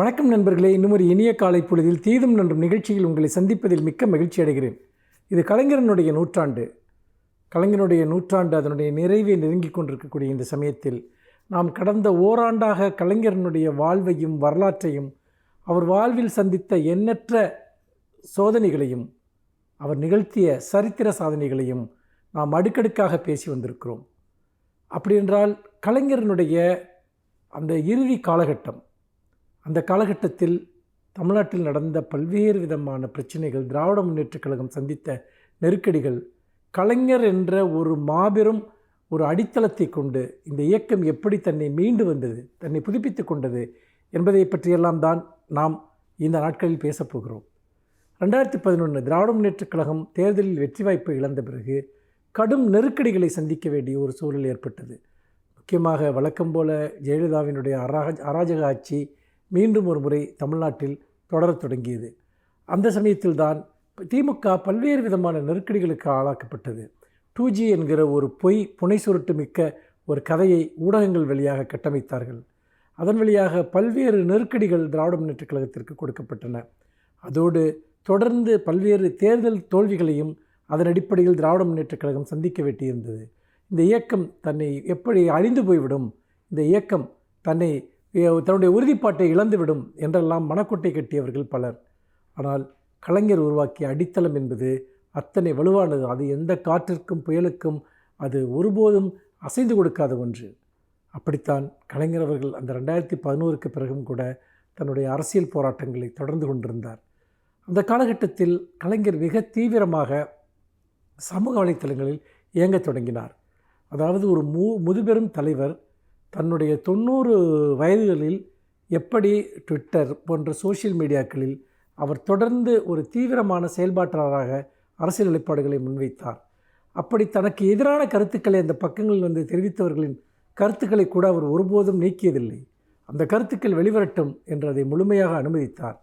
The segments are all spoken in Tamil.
வணக்கம் நண்பர்களே. இன்னும் ஒரு இனிய காலை பொழுதில் தீதும் நன்றும் நிகழ்ச்சியில் உங்களை சந்திப்பதில் மிக்க மகிழ்ச்சி அடைகிறேன். இது கலைஞரனுடைய நூற்றாண்டு அதனுடைய நிறைவை நெருங்கிக் கொண்டிருக்கக்கூடிய இந்த சமயத்தில் நாம் கடந்த ஓராண்டாக கலைஞரனுடைய வாழ்வையும் வரலாற்றையும் அவர் வாழ்வில் சந்தித்த எண்ணற்ற சோதனைகளையும் அவர் நிகழ்த்திய சரித்திர சாதனைகளையும் நாம் அடுக்கடுக்காக பேசி வந்திருக்கிறோம். அப்படி என்றால் கலைஞரனுடைய அந்த இறுதி காலகட்டம், அந்த காலகட்டத்தில் தமிழ்நாட்டில் நடந்த பல்வேறு விதமான பிரச்சனைகள், திராவிட முன்னேற்றக் கழகம் சந்தித்த நெருக்கடிகள், கலைஞர் என்ற ஒரு மாபெரும் ஒரு அடித்தளத்தை கொண்டு இந்த இயக்கம் எப்படி தன்னை மீண்டு வந்தது, தன்னை புதுப்பித்து கொண்டது என்பதை பற்றியெல்லாம் தான் நாம் இந்த நாட்களில் பேசப்போகிறோம். 2011 திராவிட முன்னேற்றக் கழகம் தேர்தலில் வெற்றி வாய்ப்பை இழந்த பிறகு கடும் நெருக்கடிகளை சந்திக்க வேண்டிய ஒரு சூழல் ஏற்பட்டது. முக்கியமாக வழக்கம் போல ஜெயலலிதாவினுடைய அராஜக ஆட்சி மீண்டும் ஒரு முறை தமிழ்நாட்டில் தொடரத் தொடங்கியது. அந்த சமயத்தில்தான் திமுக பல்வேறு விதமான நெருக்கடிகளுக்கு ஆளாக்கப்பட்டது. 2G என்கிற ஒரு புனை சுருட்டு மிக்க ஒரு கதையை ஊடகங்கள் வழியாக கட்டமைத்தார்கள். அதன் வழியாக பல்வேறு நெருக்கடிகள் திராவிட முன்னேற்றக் கழகத்திற்கு கொடுக்கப்பட்டன. அதோடு தொடர்ந்து பல்வேறு தேர்தல் தோல்விகளையும் அதன் அடிப்படையில் திராவிட முன்னேற்றக் கழகம் சந்திக்க வேண்டியிருந்தது. இந்த இயக்கம் தன்னை எப்படி அழிந்து போய்விடும், இந்த இயக்கம் தன்னுடைய உறுதிப்பாட்டை இழந்துவிடும் என்றெல்லாம் மனக்கோட்டை கட்டியவர்கள் பலர். ஆனால் கலைஞர் உருவாக்கிய அடித்தளம் என்பது அத்தனை வலுவானது. அது எந்த காற்றிற்கும் புயலுக்கும் அது ஒருபோதும் அசைந்து கொடுக்காத ஒன்று. அப்படித்தான் கலைஞர் அவர்கள் அந்த 2011க்கு பிறகும் கூட தன்னுடைய அரசியல் போராட்டங்களை தொடர்ந்து கொண்டிருந்தார். அந்த காலகட்டத்தில் கலைஞர் மிக தீவிரமாக சமூக வலைத்தளங்களில் இயங்கத் தொடங்கினார். அதாவது ஒரு முதுபெரும் தலைவர் தன்னுடைய 90 வயதுகளில் எப்படி ட்விட்டர் போன்ற சோஷியல் மீடியாக்களில் அவர் தொடர்ந்து ஒரு தீவிரமான செயல்பாட்டாளராக அரசியல் நிலைப்பாடுகளை முன்வைத்தார். அப்படி தனக்கு எதிரான கருத்துக்களை அந்த பக்கங்களில் தெரிவித்தவர்களின் கருத்துக்களை கூட அவர் ஒருபோதும் நீக்கியதில்லை. அந்த கருத்துக்கள் வெளிவரட்டும் என்று அதை முழுமையாக அனுமதித்தார்.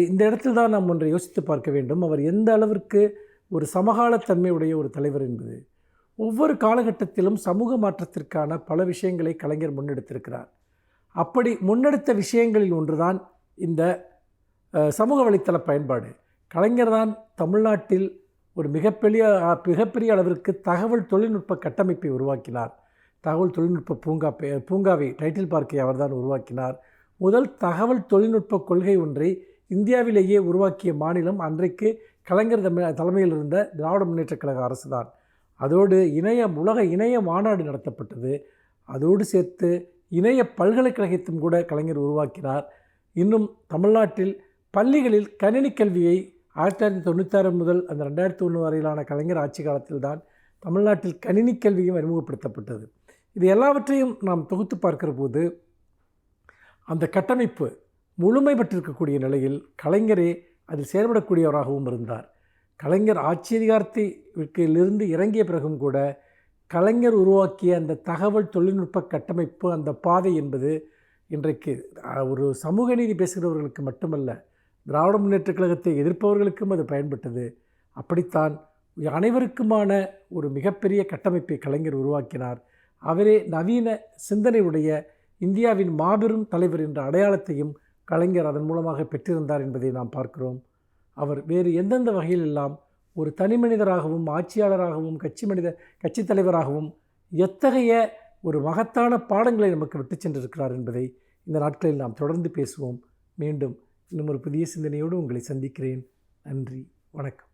இந்த இடத்தில் தான் நாம் ஒன்றை யோசித்து பார்க்க வேண்டும். அவர் எந்த அளவிற்கு ஒரு சமகாலத்தன்மையுடைய ஒரு தலைவர் என்பது. ஒவ்வொரு காலகட்டத்திலும் சமூக மாற்றத்திற்கான பல விஷயங்களை கலைஞர் முன்னெடுத்திருக்கிறார். அப்படி முன்னெடுத்த விஷயங்களில் ஒன்றுதான் இந்த சமூக வலைத்தள பயன்பாடு. கலைஞர் தான் தமிழ்நாட்டில் ஒரு மிகப்பெரிய அளவிற்கு தகவல் தொழில்நுட்ப கட்டமைப்பை உருவாக்கினார். தகவல் தொழில்நுட்ப பூங்காவை டைட்டில் பார்க்கை அவர்தான் உருவாக்கினார். முதல் தகவல் தொழில்நுட்ப கொள்கை ஒன்றை இந்தியாவிலேயே உருவாக்கிய மாநிலம் அன்றைக்கு கலைஞர் தலைமையில் இருந்த திராவிட முன்னேற்றக் கழக அரசு தான். அதோடு உலக இணைய மாநாடு நடத்தப்பட்டது. அதோடு சேர்த்து இணைய பல்கலைக்கழகத்தையும் கூட கலைஞர் உருவாக்கினார். இன்னும் தமிழ்நாட்டில் பள்ளிகளில் கணினி கல்வியை 1996 முதல் அந்த 2001 வரையிலான கலைஞர் ஆட்சி காலத்தில் தான் தமிழ்நாட்டில் கணினி கல்வியும் அறிமுகப்படுத்தப்பட்டது. இது எல்லாவற்றையும் நாம் தொகுத்து பார்க்கிற போது அந்த கட்டமைப்பு முழுமை பெற்றிருக்கக்கூடிய நிலையில் கலைஞரே அதில் செயல்படக்கூடியவராகவும் இருந்தார். கலைஞர் ஆட்சி அதிகாரத்திலிருந்து இறங்கிய பிறகும் கூட கலைஞர் உருவாக்கிய அந்த தகவல் தொழில்நுட்ப கட்டமைப்பு, அந்த பாதை என்பது இன்றைக்கு ஒரு சமூக நீதி பேசுகிறவர்களுக்கு மட்டுமல்ல, திராவிட முன்னேற்றக் கழகத்தை எதிர்ப்பவர்களுக்கும் அது பயன்பட்டது. அப்படித்தான் அனைவருக்குமான ஒரு மிகப்பெரிய கட்டமைப்பை கலைஞர் உருவாக்கினார். அவரே நவீன சிந்தனையுடைய இந்தியாவின் மாபெரும் தலைவர் என்ற அடையாளத்தையும் கலைஞர் அதன் மூலமாக பெற்றிருந்தார் என்பதை நாம் பார்க்கிறோம். அவர் வேறு எந்தெந்த வகையில் எல்லாம் ஒரு தனி மனிதராகவும் ஆட்சியாளராகவும் கட்சி தலைவராகவும் எத்தகைய ஒரு மகத்தான பாடங்களை நமக்கு விட்டு சென்றிருக்கிறார் என்பதை இந்த நாட்களில் நாம் தொடர்ந்து பேசுவோம். மீண்டும் இன்னும் ஒரு புதிய சிந்தனையோடு உங்களை சந்திக்கிறேன். நன்றி, வணக்கம்.